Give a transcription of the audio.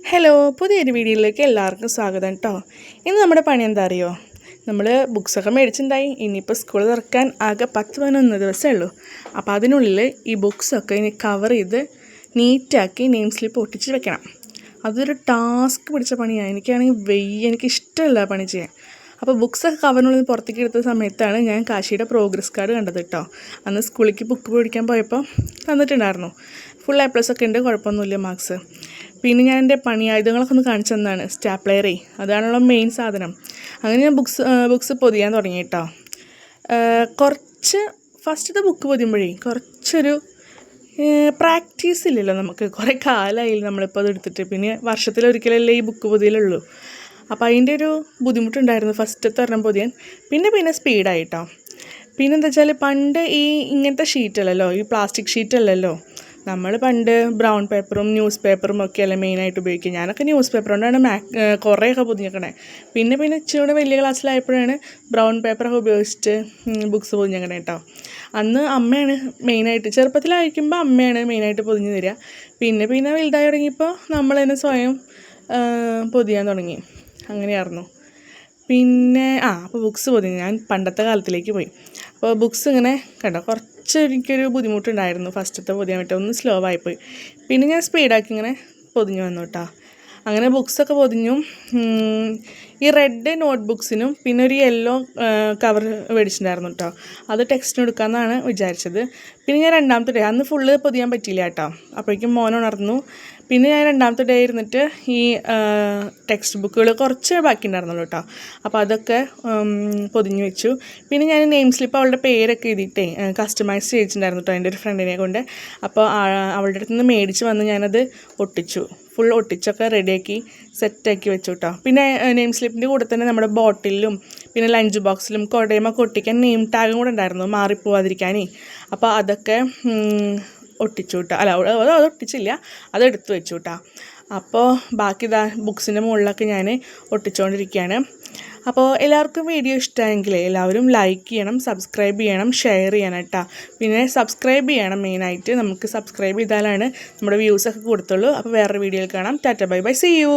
Hello, പുതിയൊരു വീഡിയോയിലേക്ക് എല്ലാവർക്കും സ്വാഗതം കേട്ടോ. ഇന്ന് നമ്മുടെ പണി എന്താ അറിയോ? നമ്മൾ ബുക്സൊക്കെ മേടിച്ചിട്ടുണ്ടായി. ഇനിയിപ്പോൾ സ്കൂൾ തുറക്കാൻ ആകെ 10-11 ദിവസമേ ഉള്ളൂ. അപ്പോൾ അതിനുള്ളിൽ ഈ ബുക്സൊക്കെ ഇനി കവർ ചെയ്ത് നീറ്റാക്കി നെയിം സ്ലിപ്പ് ഒട്ടിച്ച് വെക്കണം. അതൊരു ടാസ്ക് പിടിച്ച പണിയാണ്. എനിക്ക് ഇഷ്ടമല്ല പണി ചെയ്യാൻ. അപ്പോൾ ബുക്സൊക്കെ കവറിനുള്ളിൽ പുറത്തേക്ക് എടുത്ത സമയത്താണ് ഞാൻ കാശിയുടെ പ്രോഗ്രസ് കാർഡ് കണ്ടത് കേട്ടോ. അന്ന് സ്കൂളിലേക്ക് ബുക്ക് മേടിക്കാൻ പോയപ്പോൾ തന്നിട്ടുണ്ടായിരുന്നു. ഫുൾ A+ ഒക്കെ ഉണ്ട്, കുഴപ്പമൊന്നുമില്ല മാർക്സ്. പിന്നെ ഞാൻ എൻ്റെ പണിയായുധങ്ങളൊക്കെ ഒന്ന് കാണിച്ചു തന്നതാണ്. സ്റ്റാപ്ലയറേ, അതാണുള്ള മെയിൻ സാധനം. അങ്ങനെ ഞാൻ ബുക്സ് പൊതിയാൻ തുടങ്ങി കേട്ടോ. ഫസ്റ്റത്തെ ബുക്ക് പൊതിയുമ്പോഴേ കുറച്ചൊരു പ്രാക്ടീസ് ഇല്ലല്ലോ നമുക്ക്. കുറേ കാലമായില്ല നമ്മളിപ്പോൾ അത് എടുത്തിട്ട്. പിന്നെ വർഷത്തിലൊരിക്കലല്ലേ ഈ ബുക്ക് പൊതിയലുള്ളൂ. അപ്പോൾ അതിൻ്റെ ഒരു ബുദ്ധിമുട്ടുണ്ടായിരുന്നു ഫസ്റ്റത്തെ ഒരെണ്ണം പൊതിയാൻ. പിന്നെ സ്പീഡായിട്ടോ. പിന്നെന്താ വെച്ചാൽ പണ്ട് ഇങ്ങനത്തെ ഷീറ്റല്ലല്ലോ, ഈ പ്ലാസ്റ്റിക് ഷീറ്റല്ലല്ലോ. നമ്മൾ പണ്ട് ബ്രൗൺ പേപ്പറും ന്യൂസ് പേപ്പറും ഒക്കെയല്ലേ മെയിനായിട്ട് ഉപയോഗിക്കുക. ഞാനൊക്കെ ന്യൂസ് പേപ്പർ കൊണ്ടാണ് കുറേയൊക്കെ പൊതിഞ്ഞേക്കണേ. പിന്നെ ഇച്ചിരി വലിയ ക്ലാസ്സിലായപ്പോഴാണ് ബ്രൗൺ പേപ്പറൊക്കെ ഉപയോഗിച്ചിട്ട് ബുക്സ് പൊതിഞ്ഞേക്കണേ കേട്ടോ. അന്ന് അമ്മയാണ് മെയിനായിട്ട്, ചെറുപ്പത്തിലായിരിക്കുമ്പോൾ അമ്മയാണ് മെയിനായിട്ട് പൊതിഞ്ഞ് തരിക. പിന്നെ വലുതായി തുടങ്ങിയപ്പോൾ നമ്മൾ തന്നെ സ്വയം പൊതിയാൻ തുടങ്ങി. അങ്ങനെയായിരുന്നു. അപ്പോൾ ബുക്സ് പൊതിഞ്ഞു. ഞാൻ പണ്ടത്തെ കാലത്തിലേക്ക് പോയി. അപ്പോൾ ബുക്സ് ഇങ്ങനെ കണ്ടോ, എനിക്കൊരു ബുദ്ധിമുട്ടുണ്ടായിരുന്നു ഫസ്റ്റത്തെ പൊതിയാൻ പറ്റും. ഒന്ന് സ്ലോ ആയിപ്പോയി. പിന്നെ ഞാൻ സ്പീഡാക്കി ഇങ്ങനെ പൊതിഞ്ഞു വന്നു കേട്ടോ. അങ്ങനെ ബുക്സൊക്കെ പൊതിഞ്ഞു. ഈ റെഡ് നോട്ട്ബുക്സിനും പിന്നെ ഒരു യെല്ലോ കവർ മേടിച്ചിട്ടുണ്ടായിരുന്നു കേട്ടോ. അത് ടെക്സ്റ്റിന് എടുക്കാമെന്നാണ് വിചാരിച്ചത്. പിന്നെ ഞാൻ രണ്ടാമത്തെ ഡേ, അന്ന് ഫുള്ള് പൊതിയാൻ പറ്റിയില്ല കേട്ടോ. അപ്പോഴേക്കും മോനുണർന്നു. പിന്നെ ഞാൻ രണ്ടാമത്തെ ഡേ ഇരുന്നിട്ട് ഈ ടെക്സ്റ്റ് ബുക്കുകൾ കുറച്ച് ബാക്കി ഉണ്ടായിരുന്നുള്ളൂ കേട്ടോ. അപ്പോൾ അതൊക്കെ പൊതിഞ്ഞു വെച്ചു. പിന്നെ ഞാൻ നെയിം സ്ലിപ്പ് അവളുടെ പേരൊക്കെ എഴുതിയിട്ടേ കസ്റ്റമൈസ് ചെയ്തിട്ടുണ്ടായിരുന്നു കേട്ടോ എൻ്റെ ഒരു ഫ്രണ്ടിനെ കൊണ്ട്. അപ്പോൾ അവളുടെ അടുത്ത് നിന്ന് മേടിച്ച് വന്ന് ഞാനത് ഒട്ടിച്ചു. ഫുൾ ഒട്ടിച്ചൊക്കെ റെഡിയാക്കി സെറ്റാക്കി വെച്ചു കേട്ടോ. പിന്നെ നെയിം സ്ലിപ്പിൻ്റെ കൂടെ തന്നെ നമ്മുടെ ബോട്ടിലും പിന്നെ ലഞ്ച് ബോക്സിലും കുടയുമൊക്കെ ഒട്ടിക്കാൻ നെയിം ടാഗും കൂടെ ഉണ്ടായിരുന്നു, മാറിപ്പോവാതിരിക്കാനേ. അപ്പോൾ അതൊക്കെ ഒട്ടിച്ചു കേട്ടോ. അത് ഒട്ടിച്ചില്ല, അതെടുത്ത് വെച്ചു കേട്ടോ. അപ്പോൾ ബാക്കി ബുക്സിൻ്റെ മുകളിലൊക്കെ ഞാൻ ഒട്ടിച്ചുകൊണ്ടിരിക്കുകയാണ്. അപ്പോൾ എല്ലാവർക്കും വീഡിയോ ഇഷ്ടമായെങ്കിൽ എല്ലാവരും ലൈക്ക് ചെയ്യണം, സബ്സ്ക്രൈബ് ചെയ്യണം, ഷെയർ ചെയ്യണം കേട്ടോ. പിന്നെ സബ്സ്ക്രൈബ് ചെയ്യണം മെയിനായിട്ട്. നമുക്ക് സബ്സ്ക്രൈബ് ചെയ്താലാണ് നമ്മുടെ വ്യൂസൊക്കെ കൊടുത്തുള്ളൂ. അപ്പോൾ വേറൊരു വീഡിയോയിൽ കാണാം. Tata bye bye, see U.